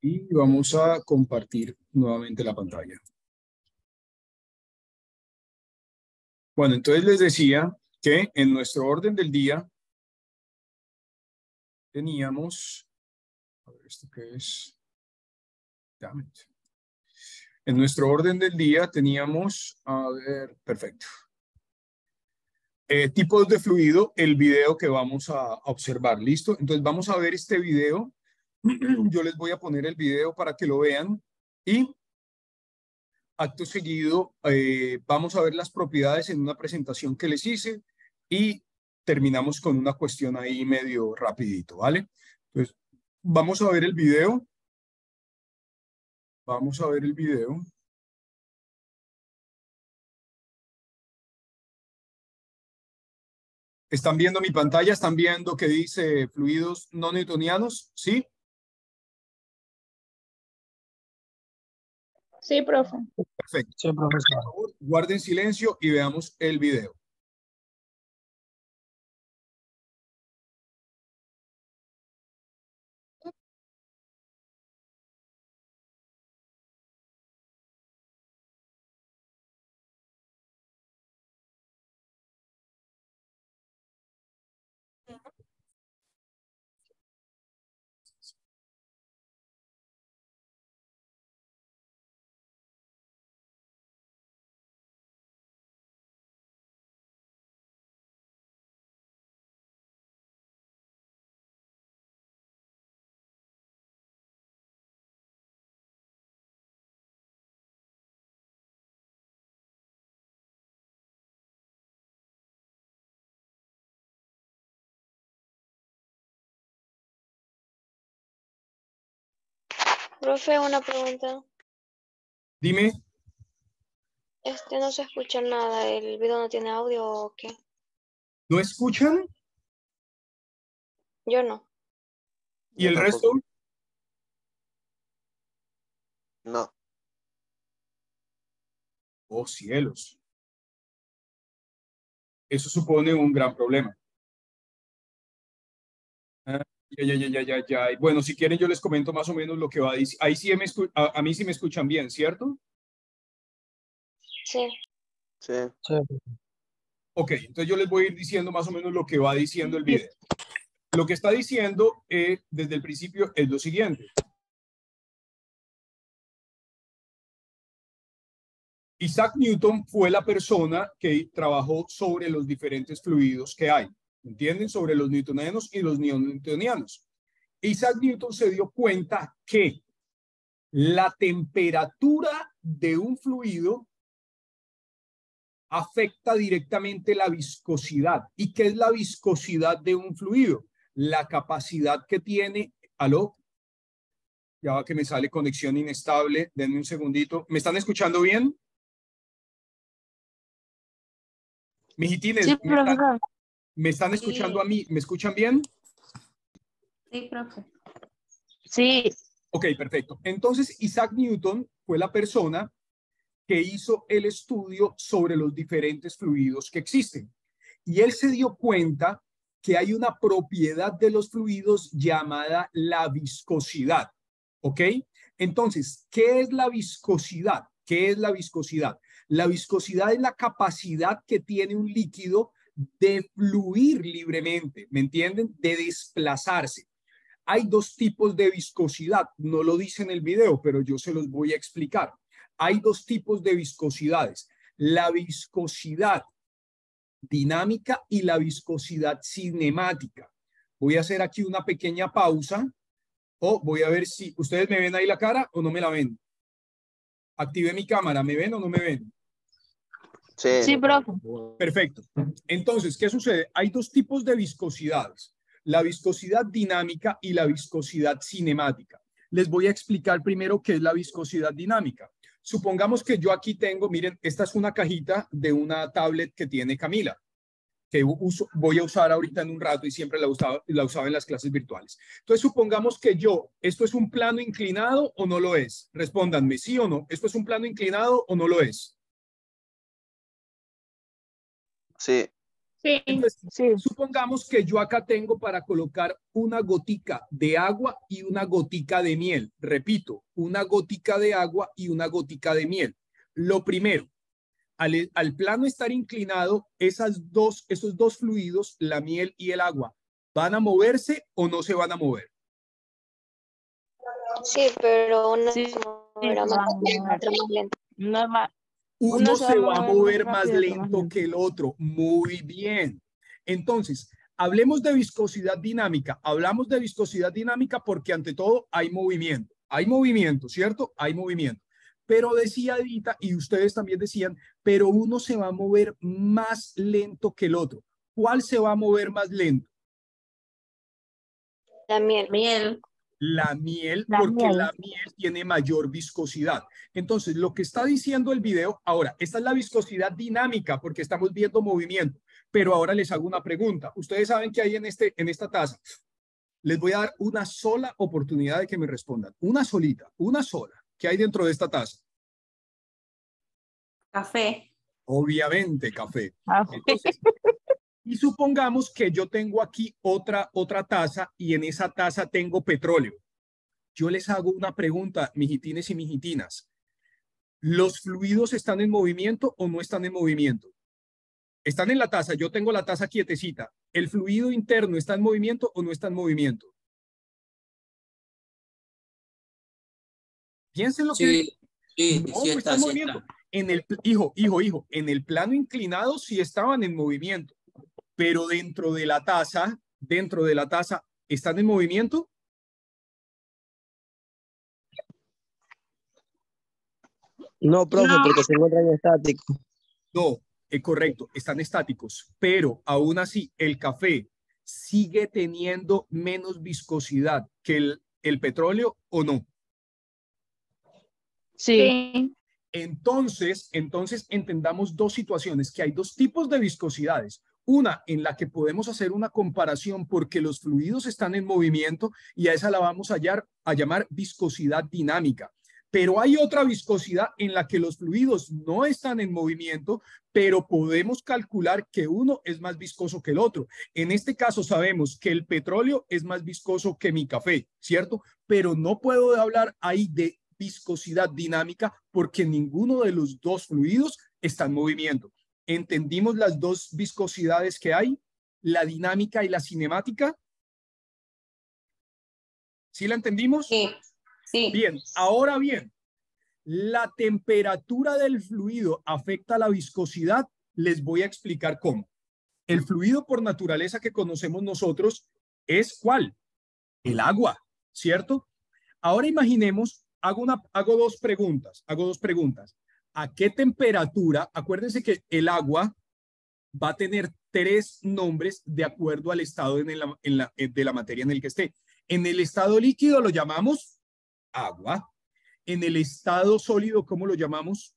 Y vamos a compartir nuevamente la pantalla. Bueno, entonces les decía que en nuestro orden del día teníamos, a ver, ¿esto qué es? Damn it. En nuestro orden del día teníamos, a ver, perfecto. Tipos de fluido, el video que vamos a observar, ¿listo? Entonces vamos a ver este video. Yo les voy a poner el video para que lo vean y acto seguido vamos a ver las propiedades en una presentación que les hice y terminamos con una cuestión ahí medio rapidito, ¿vale? Entonces vamos a ver el video. Vamos a ver el video. ¿Están viendo mi pantalla? ¿Están viendo que dice fluidos no newtonianos? ¿Sí? Sí, profe. Perfecto. Sí, profesor. Por favor, guarden silencio y veamos el video. Profe, una pregunta. Dime. No se escucha nada, ¿el video no tiene audio o qué? ¿No escuchan? Yo no. ¿Y el resto? No. Oh, cielos. Eso supone un gran problema. Ya. Bueno, si quieren yo les comento más o menos lo que va a decir. Ahí sí a mí sí me escuchan bien, ¿cierto? Sí. Sí. Sí. Ok, entonces yo les voy a ir diciendo más o menos lo que va diciendo el video. Lo que está diciendo desde el principio es lo siguiente. Isaac Newton fue la persona que trabajó sobre los diferentes fluidos que hay. ¿Entienden? Sobre los newtonianos y los no newtonianos. Isaac Newton se dio cuenta que la temperatura de un fluido afecta directamente la viscosidad. ¿Y qué es la viscosidad de un fluido? La capacidad que tiene. ¿Aló? Ya va que me sale conexión inestable. Denme un segundito. ¿Me están escuchando bien? Mijitines, Sí, profesor. ¿me están escuchando a mí? ¿Me escuchan bien? Sí, profe. Sí. Ok, perfecto. Entonces, Isaac Newton fue la persona que hizo el estudio sobre los diferentes fluidos que existen. Y él se dio cuenta que hay una propiedad de los fluidos llamada la viscosidad. ¿Ok? Entonces, ¿qué es la viscosidad? ¿Qué es la viscosidad? La viscosidad es la capacidad que tiene un líquido de fluir libremente, ¿me entienden? De desplazarse. Hay dos tipos de viscosidad, no lo dice en el video, pero yo se los voy a explicar. Hay dos tipos de viscosidades, la viscosidad dinámica y la viscosidad cinemática. Voy a hacer aquí una pequeña pausa o voy a ver si ustedes me ven ahí la cara o no me la ven. Activé mi cámara, ¿me ven o no me ven? Sí. Sí, profe. Perfecto. Entonces, ¿qué sucede? Hay dos tipos de viscosidades, la viscosidad dinámica y la viscosidad cinemática. Les voy a explicar primero qué es la viscosidad dinámica. Supongamos que yo aquí tengo, miren, esta es una cajita de una tablet que tiene Camila, que voy a usar ahorita en un rato y siempre la usaba en las clases virtuales. Entonces, supongamos que ¿esto es un plano inclinado o no lo es? Respóndanme, ¿sí o no? ¿Esto es un plano inclinado o no lo es? Sí. Sí. Entonces, Sí. supongamos que yo acá tengo para colocar una gotica de agua y una gotica de miel. Repito, una gotica de agua y una gotica de miel. Lo primero, al plano estar inclinado, esos dos fluidos, la miel y el agua, ¿van a moverse o no se van a mover? Sí, pero una Sí, se moverá se más van a rápido y mover. otra más lento. No es más. Uno se va a mover más rápido, otro más lento que el otro. Muy bien. Entonces, hablemos de viscosidad dinámica. Hablamos de viscosidad dinámica porque ante todo hay movimiento. Hay movimiento, ¿cierto? Hay movimiento. Pero decía Edita, y ustedes también decían, pero uno se va a mover más lento que el otro. ¿Cuál se va a mover más lento? La miel. Miel. La miel, La porque miel. la miel tiene mayor viscosidad. Entonces, lo que está diciendo el video, ahora, esta es la viscosidad dinámica, porque estamos viendo movimiento, pero ahora les hago una pregunta. Ustedes saben que hay en esta taza. Les voy a dar una sola oportunidad de que me respondan. Una solita, una sola. ¿Qué hay dentro de esta taza? Café. Obviamente, café. Ah, Entonces, y supongamos que yo tengo aquí otra taza y en esa taza tengo petróleo. Yo les hago una pregunta, mijitines y mijitinas. ¿Los fluidos están en movimiento o no están en movimiento? Están en la taza, yo tengo la taza quietecita. ¿El fluido interno está en movimiento o no está en movimiento? Piensen lo que Sí, sí, no, sí no está está, en sí movimiento. está. En el hijo, en el plano inclinado sí estaban en movimiento, pero dentro de la taza, ¿están en movimiento? No, profe, No. porque se encuentran estáticos. No, correcto, están estáticos, pero aún así el café sigue teniendo menos viscosidad que el petróleo o no. sí. Sí. Entonces entendamos dos situaciones, que hay dos tipos de viscosidades. Una en la que podemos hacer una comparación porque los fluidos están en movimiento y a esa la vamos a llamar viscosidad dinámica. Pero hay otra viscosidad en la que los fluidos no están en movimiento, pero podemos calcular que uno es más viscoso que el otro. En este caso sabemos que el petróleo es más viscoso que mi café, ¿cierto? Pero no puedo hablar ahí de viscosidad dinámica porque ninguno de los dos fluidos está en movimiento. ¿Entendimos las dos viscosidades que hay? La dinámica y la cinemática. ¿Sí la entendimos? Sí. Sí. Bien, ahora bien, ¿la temperatura del fluido afecta la viscosidad? Les voy a explicar cómo. El fluido por naturaleza que conocemos nosotros es ¿cuál? El agua, ¿cierto? Ahora imaginemos, hago dos preguntas. ¿A qué temperatura? Acuérdense que el agua va a tener tres nombres de acuerdo al estado de la materia en el que esté. En el estado líquido lo llamamos agua. En el estado sólido, ¿cómo lo llamamos?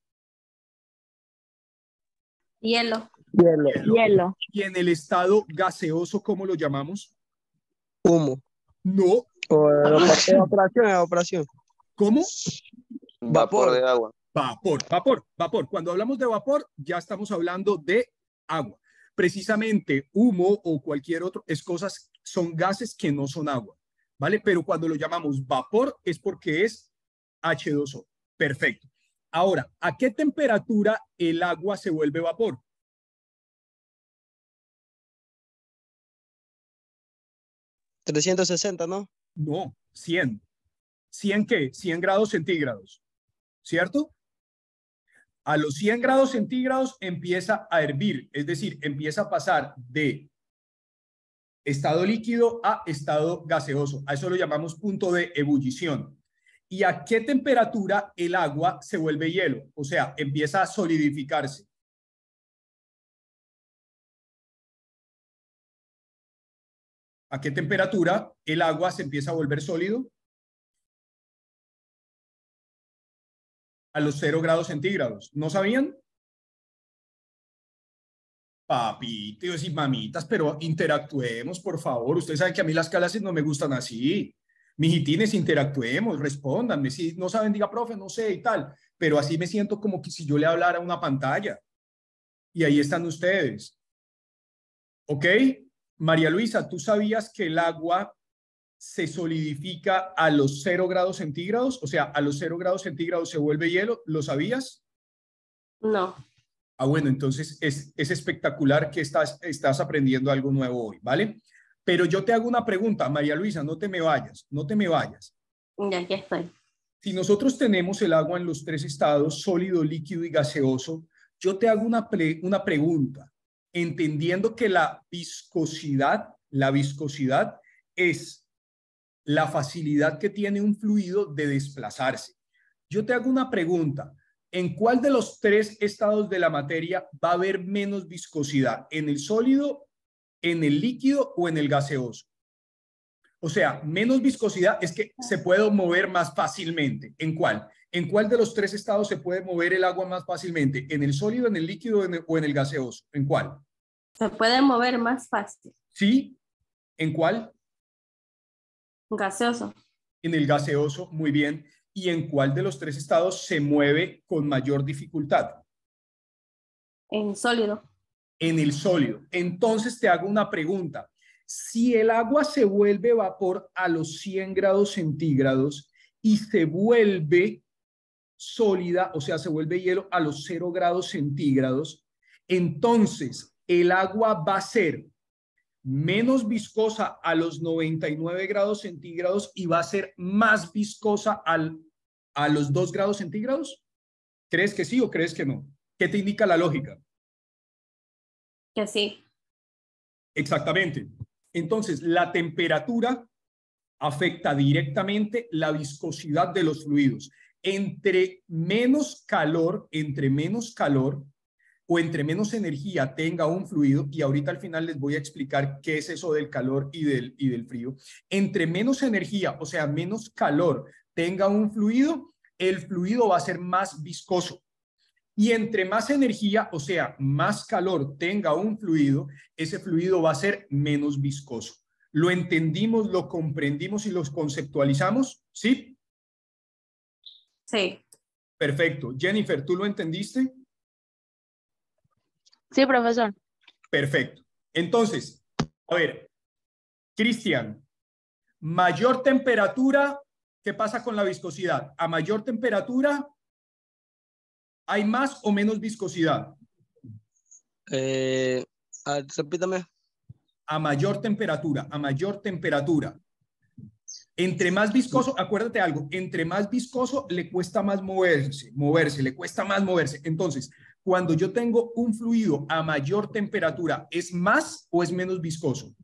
Hielo. Hielo. Y en el estado gaseoso, ¿cómo lo llamamos? Humo. No. O evaporación. ¿Cómo? Vapor de agua. Vapor. Cuando hablamos de vapor, ya estamos hablando de agua. Precisamente humo o cualquier otro son gases que no son agua, ¿vale? Pero cuando lo llamamos vapor es porque es H2O. Perfecto. Ahora, ¿a qué temperatura el agua se vuelve vapor? ¿360, no? No, 100. ¿100 qué? 100 grados centígrados, ¿cierto? A los 100 grados centígrados empieza a hervir, es decir, empieza a pasar de estado líquido a estado gaseoso. A eso lo llamamos punto de ebullición. ¿Y a qué temperatura el agua se vuelve hielo? O sea, empieza a solidificarse. ¿A qué temperatura el agua se empieza a volver sólido? A los 0 grados centígrados. ¿No sabían? Papitos y mamitas, pero interactuemos, por favor. Ustedes saben que a mí las clases no me gustan así. Mijitines, interactuemos, respóndanme. Si no saben, diga, profe, no sé y tal. Pero así me siento como que si yo le hablara a una pantalla. Y ahí están ustedes. ¿Ok? María Luisa, ¿tú sabías que el agua se solidifica a los 0 grados centígrados? O sea, a los 0 grados centígrados se vuelve hielo. ¿Lo sabías? No. Ah, bueno, entonces es espectacular que estás aprendiendo algo nuevo hoy, ¿vale? Pero yo te hago una pregunta, María Luisa, no te me vayas, no te me vayas. Ya estoy. Si nosotros tenemos el agua en los 3 estados, sólido, líquido y gaseoso, yo te hago una pregunta, entendiendo que la viscosidad es la facilidad que tiene un fluido de desplazarse. Yo te hago una pregunta. ¿En cuál de los 3 estados de la materia va a haber menos viscosidad? ¿En el sólido, en el líquido o en el gaseoso? O sea, menos viscosidad es que se puede mover más fácilmente. ¿En cuál? ¿En cuál de los 3 estados se puede mover el agua más fácilmente? ¿En el sólido, en el líquido o en el gaseoso? ¿En cuál? Se puede mover más fácil. ¿Sí? ¿En cuál? Gaseoso. En el gaseoso, muy bien. ¿Y en cuál de los 3 estados se mueve con mayor dificultad? En sólido. En el sólido. Entonces te hago una pregunta. Si el agua se vuelve vapor a los 100 grados centígrados y se vuelve sólida, o sea, se vuelve hielo a los 0 grados centígrados, entonces el agua va a ser menos viscosa a los 99 grados centígrados y va a ser más viscosa a los 2 grados centígrados. ¿Crees que sí o crees que no? ¿Qué te indica la lógica? Que sí. Exactamente. Entonces, la temperatura afecta directamente la viscosidad de los fluidos. Entre menos calor o entre menos energía tenga un fluido, y ahorita al final les voy a explicar qué es eso del calor y del frío, entre menos energía, o sea, menos calor tenga un fluido, el fluido va a ser más viscoso. Y entre más energía, o sea, más calor tenga un fluido, ese fluido va a ser menos viscoso. ¿Lo entendimos, lo comprendimos y los conceptualizamos? ¿Sí? Sí. Perfecto. Jennifer, ¿tú lo entendiste? Sí, profesor. Perfecto. Entonces, a ver, Cristian, mayor temperatura, ¿qué pasa con la viscosidad? A mayor temperatura, ¿hay más o menos viscosidad? Repítame. A mayor temperatura, a mayor temperatura. Entre más viscoso, acuérdate algo, entre más viscoso le cuesta más moverse, le cuesta más moverse. Entonces, cuando yo tengo un fluido a mayor temperatura, ¿es más o es menos viscoso?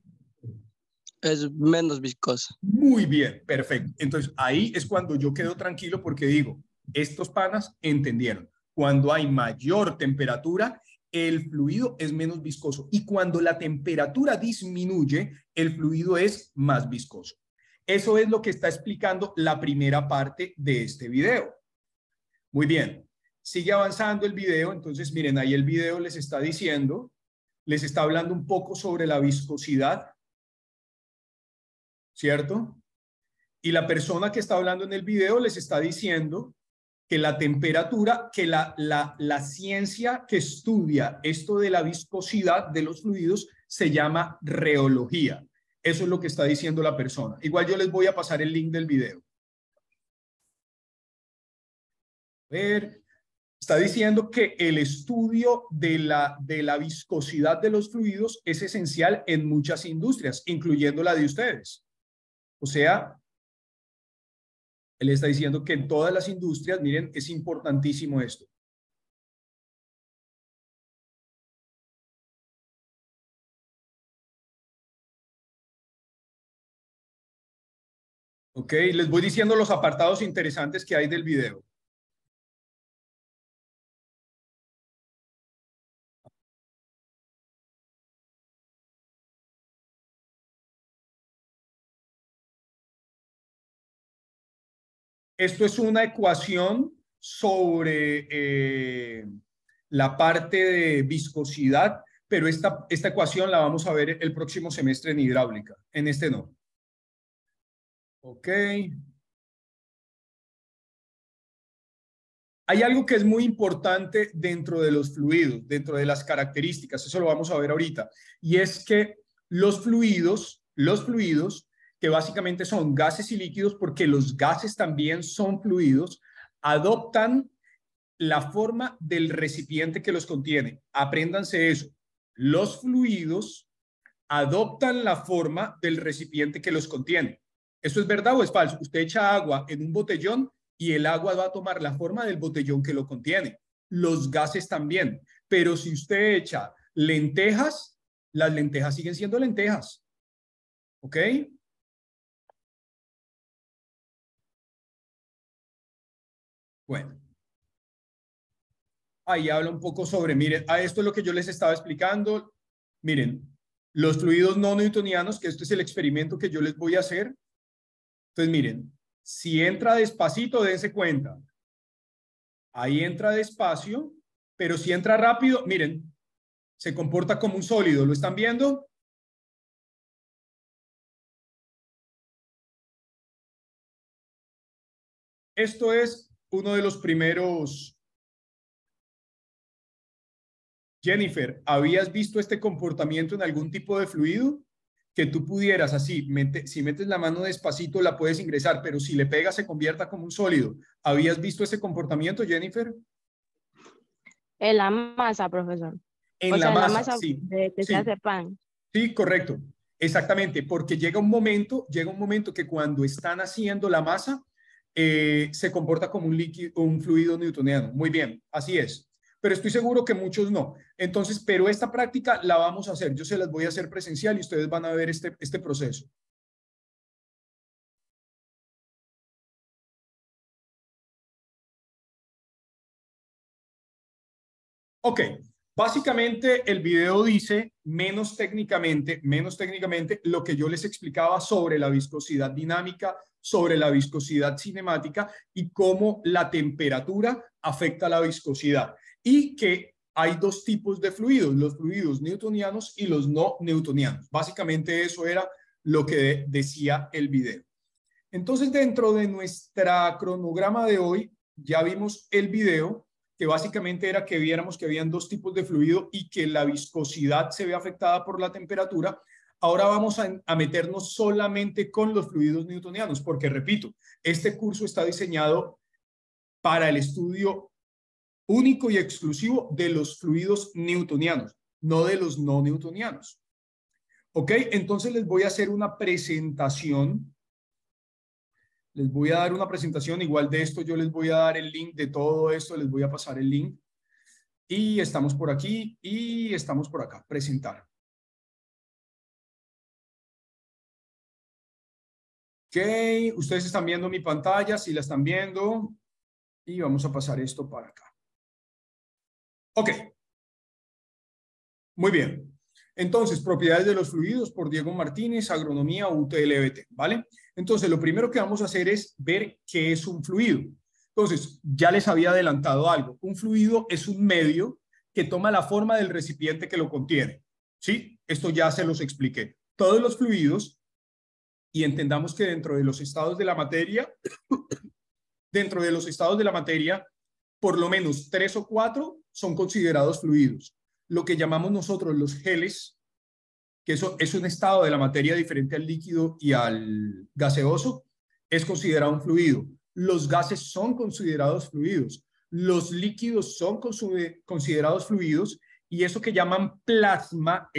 Es menos viscoso. Muy bien, perfecto. Entonces, ahí es cuando yo quedo tranquilo porque digo, estos panas entendieron. Cuando hay mayor temperatura, el fluido es menos viscoso. Y cuando la temperatura disminuye, el fluido es más viscoso. Eso es lo que está explicando la primera parte de este video. Muy bien. Sigue avanzando el video. Entonces, miren, ahí el video les está diciendo, les está hablando un poco sobre la viscosidad, ¿cierto? Y la persona que está hablando en el video les está diciendo que la temperatura, que la ciencia que estudia esto de la viscosidad de los fluidos se llama reología. Eso es lo que está diciendo la persona. Igual yo les voy a pasar el link del video. A ver, está diciendo que el estudio de la viscosidad de los fluidos es esencial en muchas industrias, incluyendo la de ustedes. O sea, él está diciendo que en todas las industrias, miren, es importantísimo esto. Ok, les voy diciendo los apartados interesantes que hay del video. Esto es una ecuación sobre la parte de viscosidad, pero esta ecuación la vamos a ver el próximo semestre en hidráulica, en este no. Ok. Hay algo que es muy importante dentro de los fluidos, dentro de las características, eso lo vamos a ver ahorita, y es que los fluidos, que básicamente son gases y líquidos, porque los gases también son fluidos, adoptan la forma del recipiente que los contiene. Apréndanse eso. Los fluidos adoptan la forma del recipiente que los contiene. ¿Esto es verdad o es falso? Usted echa agua en un botellón y el agua va a tomar la forma del botellón que lo contiene. Los gases también. Pero si usted echa lentejas, las lentejas siguen siendo lentejas. ¿Ok? Bueno. Ahí habla un poco sobre, miren, a esto es lo que yo les estaba explicando. Miren, los fluidos no newtonianos, que este es el experimento que yo les voy a hacer. Entonces, miren, si entra despacito, dense cuenta. Ahí entra despacio, pero si entra rápido, miren, se comporta como un sólido. ¿Lo están viendo? Esto es uno de los primeros. Jennifer, ¿habías visto este comportamiento en algún tipo de fluido? Que tú pudieras así, si metes la mano despacito la puedes ingresar, pero si le pegas se convierta como un sólido. ¿Habías visto ese comportamiento, Jennifer? En la masa, profesor. En la masa, sí. De que se hace pan. Sí, correcto. Exactamente, porque llega un momento que cuando están haciendo la masa, se comporta como un líquido, un fluido newtoniano. Muy bien, así es. Pero estoy seguro que muchos no. Entonces, pero esta práctica la vamos a hacer. Yo se las voy a hacer presencial y ustedes van a ver este proceso. Ok, básicamente el video dice menos técnicamente lo que yo les explicaba sobre la viscosidad dinámica, sobre la viscosidad cinemática y cómo la temperatura afecta la viscosidad. Y que hay dos tipos de fluidos, los fluidos newtonianos y los no newtonianos. Básicamente eso era lo que decía el video. Entonces, dentro de nuestra cronograma de hoy, ya vimos el video, que básicamente era que viéramos que habían dos tipos de fluido y que la viscosidad se ve afectada por la temperatura. Ahora vamos a meternos solamente con los fluidos newtonianos, porque repito, este curso está diseñado para el estudio único y exclusivo de los fluidos newtonianos, no de los no newtonianos. ¿Ok? Entonces les voy a hacer una presentación. Les voy a dar una presentación, igual de esto yo les voy a dar el link de todo esto, les voy a pasar el link. Y estamos por aquí y estamos por acá, presentar. Ok, ustedes están viendo mi pantalla, si la están viendo. Y vamos a pasar esto para acá. Ok. Muy bien. Entonces, propiedades de los fluidos por Diego Martínez, agronomía UTLBT, ¿vale? Entonces, lo primero que vamos a hacer es ver qué es un fluido. Entonces, ya les había adelantado algo. Un fluido es un medio que toma la forma del recipiente que lo contiene. ¿Sí? Esto ya se los expliqué. Todos los fluidos, y entendamos que dentro de los estados de la materia, por lo menos 3 o 4 son considerados fluidos. Lo que llamamos nosotros los geles, que eso es un estado de la materia diferente al líquido y al gaseoso, es considerado un fluido. Los gases son considerados fluidos. Los líquidos son considerados fluidos y eso que llaman plasma,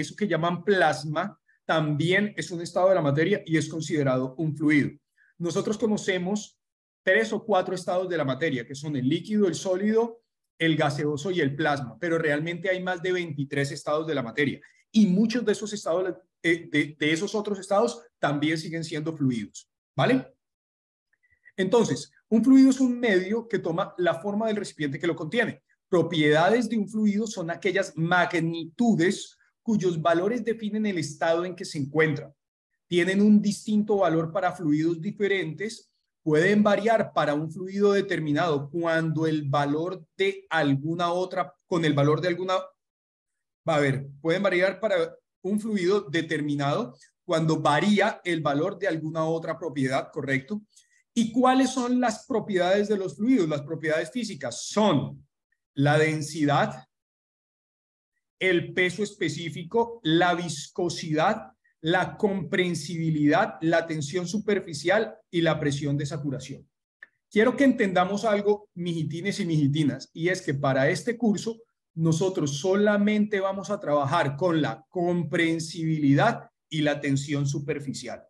también es un estado de la materia y es considerado un fluido. Nosotros conocemos 3 o 4 estados de la materia, que son el líquido, el sólido, el gaseoso y el plasma, pero realmente hay más de 23 estados de la materia y muchos de esos estados, de esos otros estados también siguen siendo fluidos, ¿vale? Entonces, un fluido es un medio que toma la forma del recipiente que lo contiene. Propiedades de un fluido son aquellas magnitudes cuyos valores definen el estado en que se encuentra. Tienen un distinto valor para fluidos diferentes. Pueden variar para un fluido determinado cuando el valor de alguna otra, con el valor de alguna, pueden variar para un fluido determinado cuando varía el valor de alguna otra propiedad, ¿correcto? ¿Y cuáles son las propiedades de los fluidos? Las propiedades físicas son la densidad, el peso específico, la viscosidad, la comprensibilidad, la tensión superficial y la presión de saturación. Quiero que entendamos algo, mijitines y mijitinas, y es que para este curso nosotros solamente vamos a trabajar con la comprensibilidad y la tensión superficial,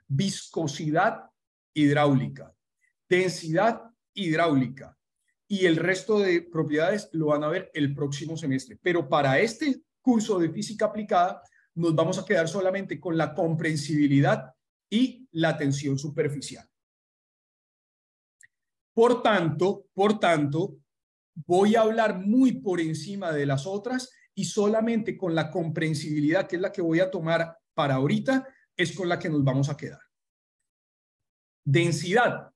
viscosidad hidráulica, densidad hidráulica, y el resto de propiedades lo van a ver el próximo semestre. Pero para este curso de física aplicada nos vamos a quedar solamente con la comprensibilidad y la tensión superficial. Por tanto, voy a hablar muy por encima de las otras y solamente con la comprensibilidad, que es la que voy a tomar para ahorita, es con la que nos vamos a quedar. Densidad.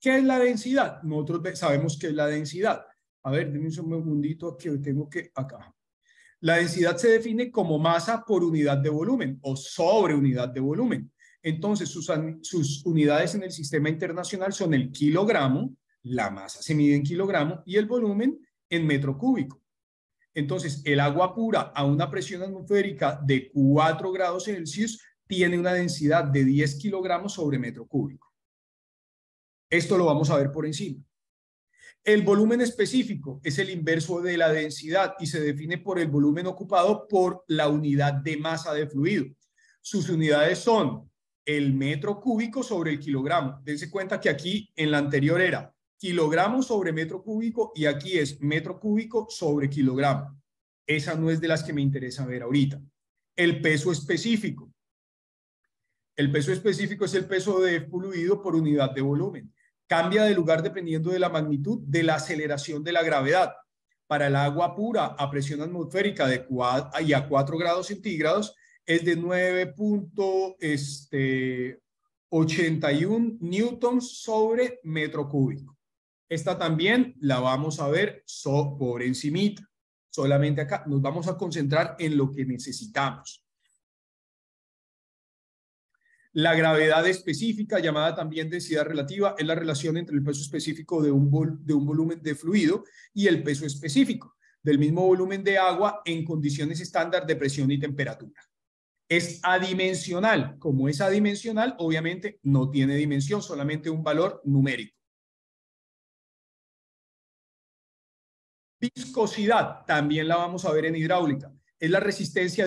¿Qué es la densidad? Nosotros sabemos qué es la densidad. A ver, denme un segundito que tengo que acá. La densidad se define como masa por unidad de volumen o sobre unidad de volumen. Entonces, sus unidades en el sistema internacional son el kilogramo, la masa se mide en kilogramo y el volumen en metro cúbico. Entonces, el agua pura a una presión atmosférica de 4 grados Celsius tiene una densidad de 10 kilogramos sobre metro cúbico. Esto lo vamos a ver por encima. El volumen específico es el inverso de la densidad y se define por el volumen ocupado por la unidad de masa de fluido. Sus unidades son el metro cúbico sobre el kilogramo. Dense cuenta que aquí en la anterior era kilogramo sobre metro cúbico y aquí es metro cúbico sobre kilogramo. Esa no es de las que me interesa ver ahorita. El peso específico. El peso específico es el peso de fluido por unidad de volumen. Cambia de lugar dependiendo de la magnitud de la aceleración de la gravedad. Para el agua pura a presión atmosférica de 4 grados centígrados es de 9.81 newtons sobre metro cúbico. Esta también la vamos a ver por encimita. Solamente acá nos vamos a concentrar en lo que necesitamos. La gravedad específica, llamada también densidad relativa, es la relación entre el peso específico de un volumen de fluido y el peso específico del mismo volumen de agua en condiciones estándar de presión y temperatura. Es adimensional. Como es adimensional, obviamente no tiene dimensión, solamente un valor numérico. Viscosidad, también la vamos a ver en hidráulica. Es la resistencia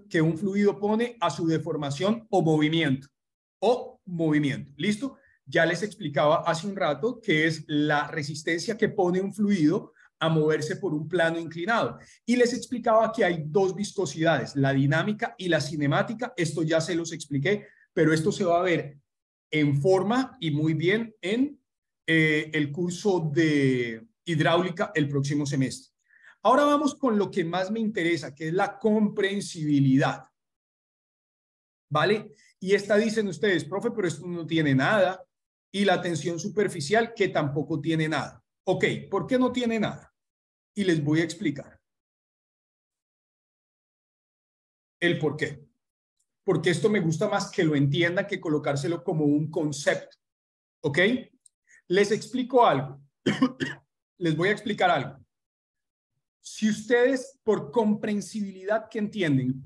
que un fluido pone a su deformación o movimiento. ¿Listo? Ya les explicaba hace un rato que es la resistencia que pone un fluido a moverse por un plano inclinado. Y les explicaba que hay dos viscosidades, la dinámica y la cinemática. Esto ya se los expliqué, pero esto se va a ver en forma y muy bien en el curso de hidráulica el próximo semestre. Ahora vamos con lo que más me interesa, que es la comprensibilidad. ¿Vale? Y esta dicen ustedes, profe, pero esto no tiene nada. Y la tensión superficial, que tampoco tiene nada. Ok, ¿por qué no tiene nada? Y les voy a explicar el por qué. Porque esto me gusta más que lo entiendan que colocárselo como un concepto. ¿Ok? Les explico algo. Les voy a explicar algo. Si ustedes, por comprensibilidad que entienden,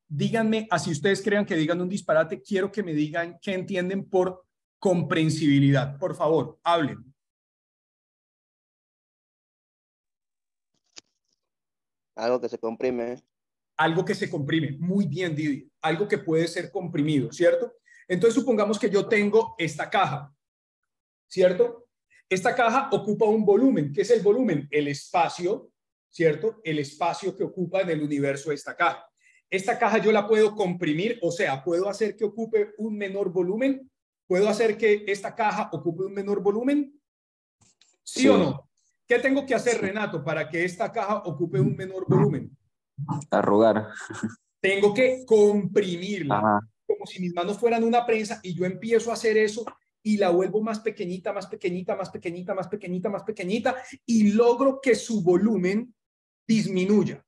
díganme, así ustedes crean que digan un disparate, quiero que me digan qué entienden por comprensibilidad. Por favor, hablen. Algo que se comprime. Algo que se comprime. Muy bien, Didi. Algo que puede ser comprimido, ¿cierto? Entonces, supongamos que yo tengo esta caja, ¿cierto? Esta caja ocupa un volumen. ¿Qué es el volumen? El espacio, ¿cierto? El espacio que ocupa en el universo esta caja. Esta caja yo la puedo comprimir, o sea, puedo hacer que ocupe un menor volumen. ¿Puedo hacer que esta caja ocupe un menor volumen? ¿Sí o no? ¿Qué tengo que hacer, Renato, para que esta caja ocupe un menor volumen? Arrugar. Tengo que comprimirla. Ajá. Como si mis manos fueran una prensa y yo empiezo a hacer eso y la vuelvo más pequeñita, más pequeñita, más pequeñita, más pequeñita, más pequeñita y logro que su volumen disminuya.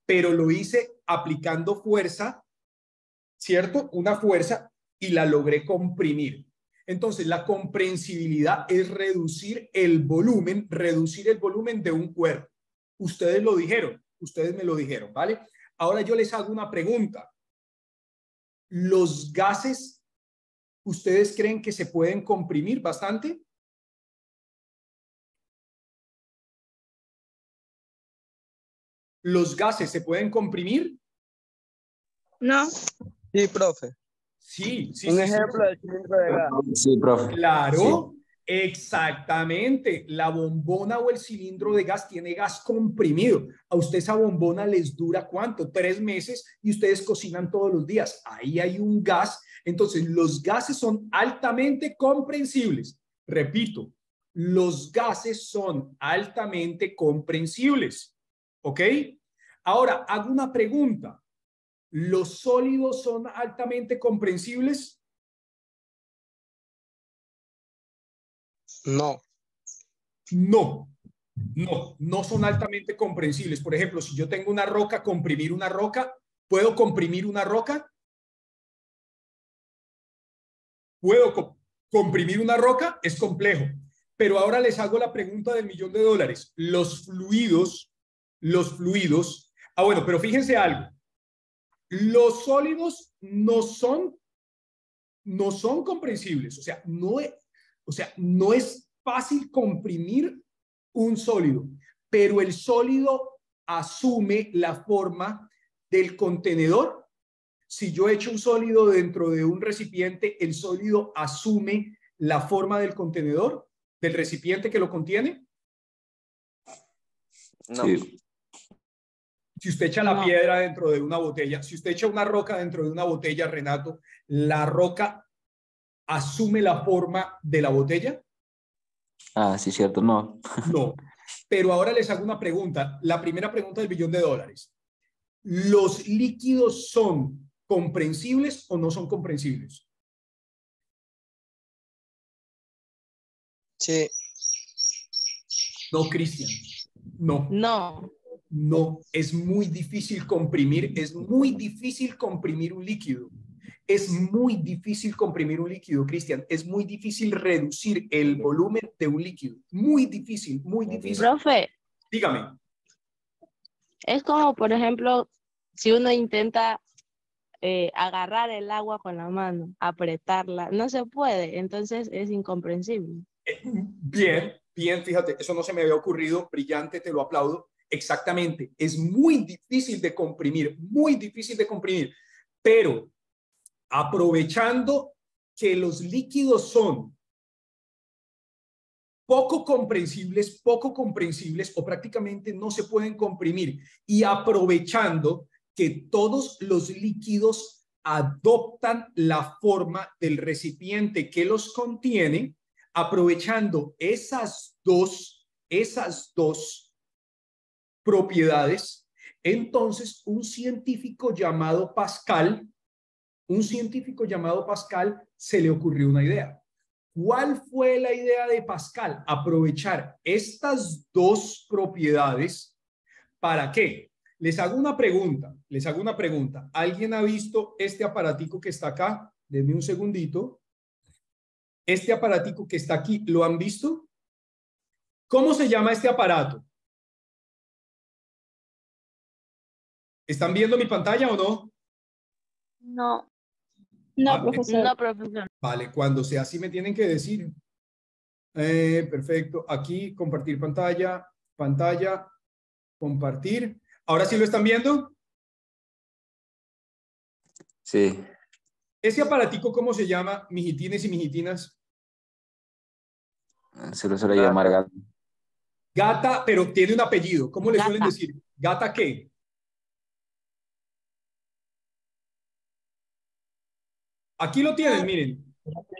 Pero lo hice aplicando fuerza, ¿cierto? Una fuerza y la logré comprimir. Entonces, la comprensibilidad es reducir el volumen de un cuerpo. Ustedes lo dijeron, ustedes me lo dijeron, ¿vale? Ahora yo les hago una pregunta. ¿Los gases, ustedes creen que se pueden comprimir bastante? ¿Los gases se pueden comprimir? No. Sí, profe. Sí, sí, Un sí, ejemplo del cilindro de gas. Sí, profe. claro, Sí. exactamente. La bombona o el cilindro de gas tiene gas comprimido. A usted esa bombona les dura ¿cuánto? 3 meses y ustedes cocinan todos los días. Ahí hay un gas. Entonces, los gases son altamente comprensibles. Repito, los gases son altamente comprensibles. ¿Ok? Ahora, hago una pregunta. ¿Los sólidos son altamente comprensibles? No. No, no son altamente comprensibles. Por ejemplo, si yo tengo una roca, comprimir una roca, ¿puedo comprimir una roca? ¿Puedo comprimir una roca? Es complejo. Pero ahora les hago la pregunta del $1.000.000. Los fluidos. Ah, bueno, pero fíjense algo. Los sólidos no son comprensibles. O sea, no es fácil comprimir un sólido, pero el sólido asume la forma del contenedor. Si yo echo un sólido dentro de un recipiente, el sólido asume la forma del contenedor, del recipiente que lo contiene. No. Sí. Si usted echa la No. piedra dentro de una botella, si usted echa una roca dentro de una botella, Renato, ¿la roca asume la forma de la botella? Ah, sí, cierto, no. No. Pero ahora les hago una pregunta. La primera pregunta del $1.000.000. ¿Los líquidos son comprensibles o no son comprensibles? Sí. No, Cristian. No. No. No, es muy difícil comprimir, es muy difícil comprimir un líquido. Es muy difícil comprimir un líquido, Cristian. Es muy difícil reducir el volumen de un líquido. Muy difícil, muy difícil. Profe, Dígame. es como, por ejemplo, si uno intenta agarrar el agua con la mano, apretarla, no se puede, entonces es incomprensible. Bien, bien, fíjate, eso no se me había ocurrido. Brillante, te lo aplaudo. Exactamente, es muy difícil de comprimir, muy difícil de comprimir. Pero aprovechando que los líquidos son poco comprensibles o prácticamente no se pueden comprimir y aprovechando que todos los líquidos adoptan la forma del recipiente que los contiene, aprovechando esas dos propiedades, entonces un científico llamado Pascal se le ocurrió una idea. ¿Cuál fue la idea de Pascal? Aprovechar estas dos propiedades. ¿Para qué? Les hago una pregunta. ¿Alguien ha visto este aparatico que está acá? Denme un segundito. Este aparatico que está aquí, ¿lo han visto? ¿Cómo se llama este aparato? ¿Están viendo mi pantalla o no? No. No, profesor. Vale, cuando sea así me tienen que decir. Perfecto. Aquí, compartir pantalla, compartir. ¿Ahora sí lo están viendo? Sí. ¿Ese aparatico cómo se llama, mijitines y mijitinas? Se lo suele llamar gato. Gata, pero tiene un apellido. ¿Cómo le suelen Gata. decir? ¿Gata qué? Aquí lo tienen, miren. Gata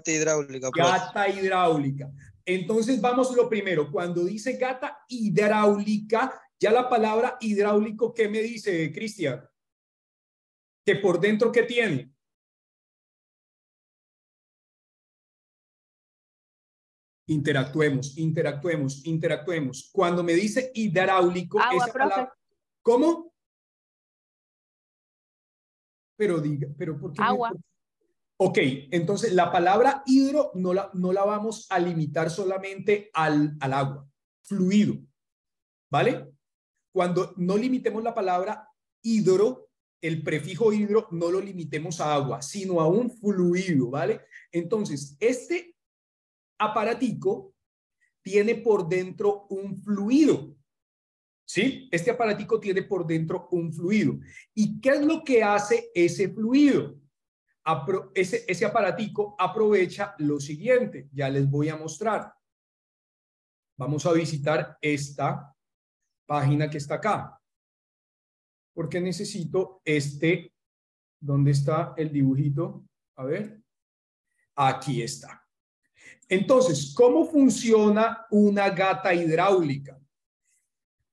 hidráulica, profe. Gata hidráulica. Entonces vamos lo primero. Cuando dice gata hidráulica, ya la palabra hidráulico, ¿qué me dice, Cristian? Que por dentro, ¿qué tiene? Interactuemos. Cuando me dice hidráulico, Agua, esa profe. palabra, ¿cómo? Pero diga, pero ¿por qué? Agua. Ok, entonces la palabra hidro no la vamos a limitar solamente al agua, fluido, ¿vale? Cuando no limitemos la palabra hidro, el prefijo hidro no lo limitemos a agua, sino a un fluido, ¿vale? Entonces, este aparatico tiene por dentro un fluido, ¿sí? Este aparatico tiene por dentro un fluido. ¿Y qué es lo que hace ese fluido? Ese aparatico aprovecha lo siguiente, ya les voy a mostrar. Vamos a visitar esta página que está acá, porque necesito ¿dónde está el dibujito? A ver, aquí está. Entonces, ¿cómo funciona una gata hidráulica?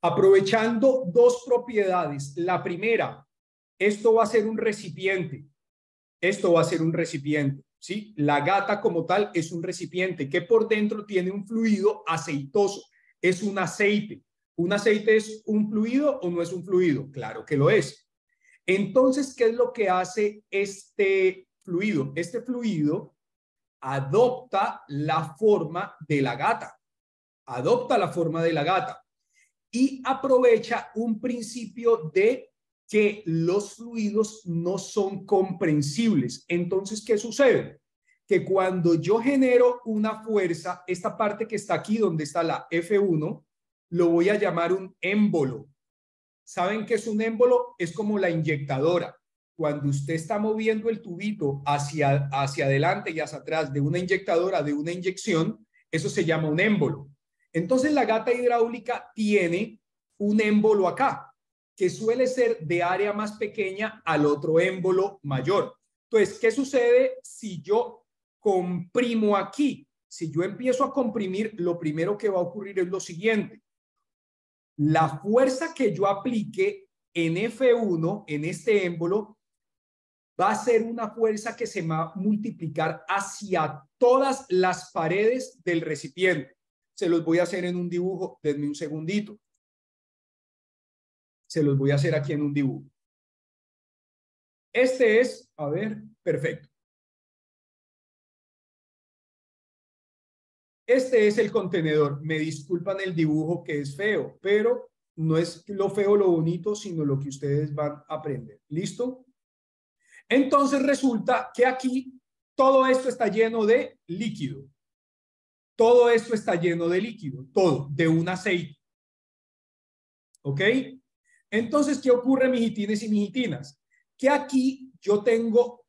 Aprovechando dos propiedades. La primera, esto va a ser un recipiente. Esto va a ser un recipiente, ¿sí? La gata como tal es un recipiente que por dentro tiene un fluido aceitoso. Es un aceite. ¿Un aceite es un fluido o no es un fluido? Claro que lo es. Entonces, ¿qué es lo que hace este fluido? Este fluido adopta la forma de la gata. Adopta la forma de la gata y aprovecha un principio de que los fluidos no son comprensibles. Entonces, ¿qué sucede? Que cuando yo genero una fuerza, esta parte que está aquí, donde está la F1, lo voy a llamar un émbolo. ¿Saben qué es un émbolo? Es como la inyectadora. Cuando usted está moviendo el tubito hacia adelante y hacia atrás de una inyectadora, de una inyección, eso se llama un émbolo. Entonces, la gata hidráulica tiene un émbolo acá, que suele ser de área más pequeña al otro émbolo mayor. Entonces, ¿qué sucede si yo comprimo aquí? Si yo empiezo a comprimir, lo primero que va a ocurrir es lo siguiente. La fuerza que yo aplique en F1, en este émbolo, va a ser una fuerza que se va a multiplicar hacia todas las paredes del recipiente. Se los voy a hacer en un dibujo, denme un segundito. Se los voy a hacer aquí en un dibujo. Este es, a ver, perfecto. Este es el contenedor. Me disculpan el dibujo que es feo, pero no es lo feo lo bonito, sino lo que ustedes van a aprender. ¿Listo? Entonces resulta que aquí todo esto está lleno de líquido. Todo esto está lleno de líquido, todo, de un aceite. ¿Ok? Entonces, ¿qué ocurre, mijitines y mijitinas? Que aquí yo tengo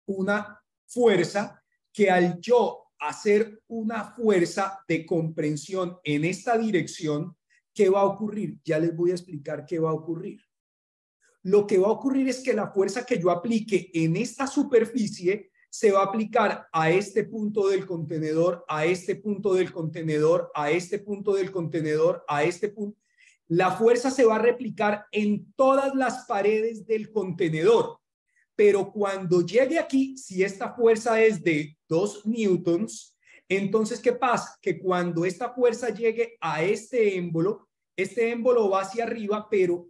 una fuerza que al yo hacer una fuerza de comprensión en esta dirección, ¿qué va a ocurrir? Ya les voy a explicar qué va a ocurrir. Lo que va a ocurrir es que la fuerza que yo aplique en esta superficie se va a aplicar a este punto del contenedor, a este punto del contenedor, a este punto del contenedor, a este punto. La fuerza se va a replicar en todas las paredes del contenedor. Pero cuando llegue aquí, si esta fuerza es de 2 newtons, entonces, ¿qué pasa? Que cuando esta fuerza llegue a este émbolo va hacia arriba, pero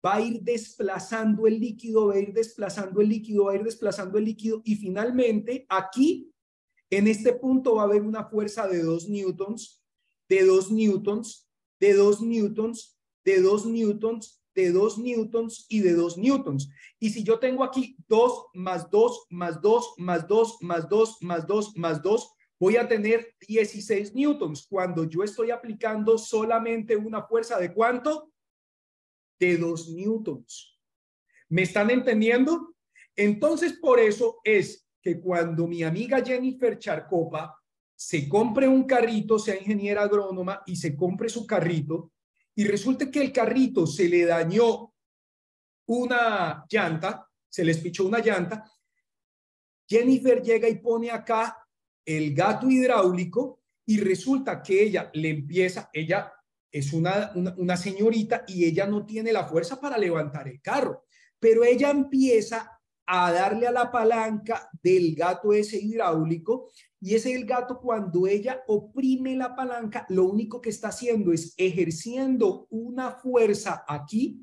va a ir desplazando el líquido, va a ir desplazando el líquido, va a ir desplazando el líquido y finalmente aquí, en este punto va a haber una fuerza de 2 newtons, de 2 newtons, de 2 newtons, de 2 newtons, de 2 newtons y de 2 newtons. Y si yo tengo aquí 2 más 2 más 2 más 2 más 2 más 2 más 2, voy a tener 16 newtons cuando yo estoy aplicando solamente una fuerza de ¿cuánto? De 2 newtons. ¿Me están entendiendo? Entonces, por eso es que cuando mi amiga Jennifer Charcopa se compre un carrito, sea ingeniera agrónoma y se compre su carrito, y resulta que el carrito se le dañó una llanta, se le espichó una llanta, Jennifer llega y pone acá el gato hidráulico y resulta que ella es una señorita y ella no tiene la fuerza para levantar el carro, pero ella empieza a darle a la palanca del gato ese hidráulico y ese el gato cuando ella oprime la palanca, lo único que está haciendo es ejerciendo una fuerza aquí,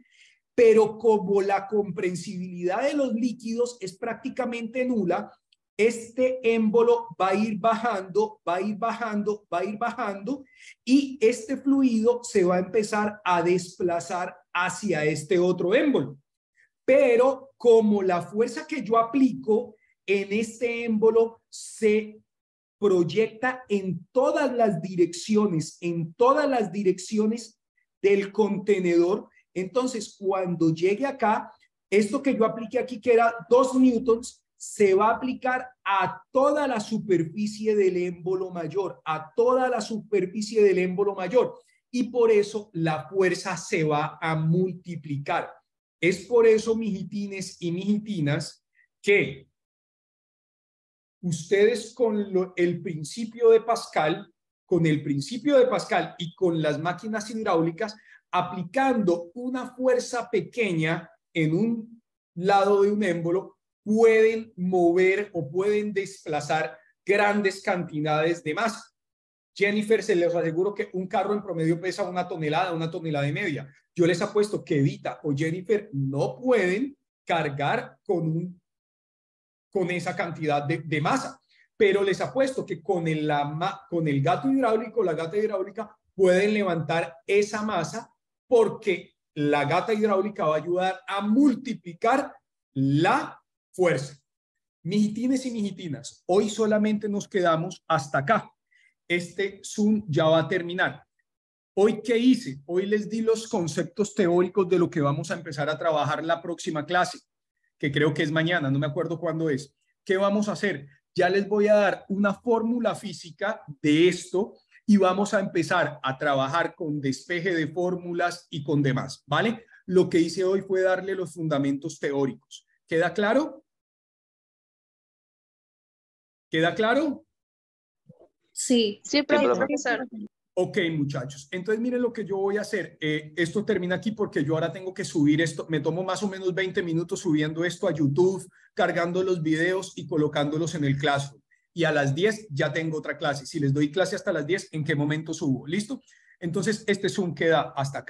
pero como la comprensibilidad de los líquidos es prácticamente nula, este émbolo va a ir bajando, va a ir bajando, va a ir bajando, y este fluido se va a empezar a desplazar hacia este otro émbolo. Pero como la fuerza que yo aplico en este émbolo se proyecta en todas las direcciones del contenedor, entonces cuando llegue acá, esto que yo apliqué aquí, que era 2 newtons, se va a aplicar a toda la superficie del émbolo mayor, a toda la superficie del émbolo mayor, y por eso la fuerza se va a multiplicar. Es por eso, mijitines y mijitinas, que ustedes con el principio de Pascal, y con las máquinas hidráulicas, aplicando una fuerza pequeña en un lado de un émbolo, pueden mover o pueden desplazar grandes cantidades de masa. Jennifer, se les aseguro que un carro en promedio pesa 1 tonelada, 1 tonelada y media. Yo les apuesto que Edita o Jennifer no pueden cargar con esa cantidad de masa, pero les apuesto que con el gato hidráulico, la gata hidráulica, pueden levantar esa masa, porque la gata hidráulica va a ayudar a multiplicar la fuerza. Mijitines y mijitinas, hoy solamente nos quedamos hasta acá. Este Zoom ya va a terminar. ¿Hoy qué hice? Hoy les di los conceptos teóricos de lo que vamos a empezar a trabajar la próxima clase, que creo que es mañana, no me acuerdo cuándo es. ¿Qué vamos a hacer? Ya les voy a dar una fórmula física de esto y vamos a empezar a trabajar con despeje de fórmulas y con demás, ¿vale? Lo que hice hoy fue darle los fundamentos teóricos. ¿Queda claro? ¿Queda claro? Sí. Sí, profe. profesor. Ok, muchachos. Entonces, miren lo que yo voy a hacer. Esto termina aquí porque yo ahora tengo que subir esto. Me tomo más o menos 20 minutos subiendo esto a YouTube, cargando los videos y colocándolos en el Classroom. Y a las 10 ya tengo otra clase. Si les doy clase hasta las 10, ¿en qué momento subo? ¿Listo? Entonces, este Zoom queda hasta acá.